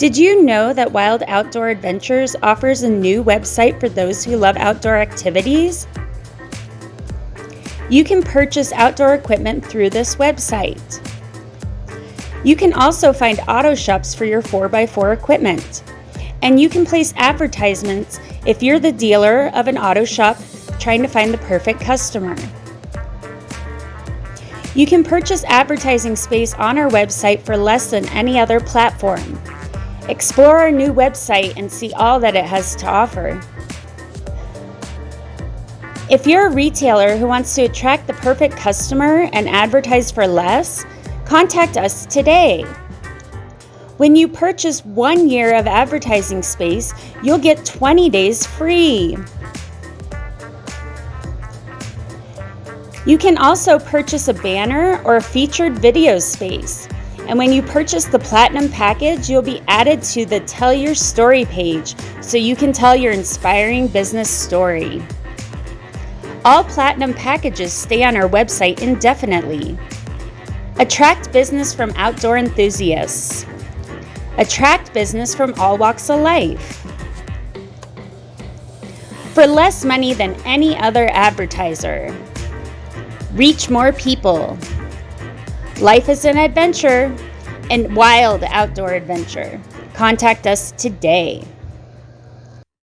Did you know that Wild Outdoor Adventures offers a new website for those who love outdoor activities? You can purchase outdoor equipment through this website. You can also find auto shops for your 4x4 equipment. And you can place advertisements if you're the dealer of an auto shop trying to find the perfect customer. You can purchase advertising space on our website for less than any other platform. Explore our new website and see all that it has to offer. If you're a retailer who wants to attract the perfect customer and advertise for less, contact us today. When you purchase 1 year of advertising space, you'll get 20 days free. You can also purchase a banner or a featured video space. And when you purchase the Platinum package, you'll be added to the Tell Your Story page so you can tell your inspiring business story. All Platinum packages stay on our website indefinitely. Attract business from outdoor enthusiasts. Attract business from all walks of life. For less money than any other advertiser. Reach more people. Life is an adventure, and wild outdoor adventure. Contact us today.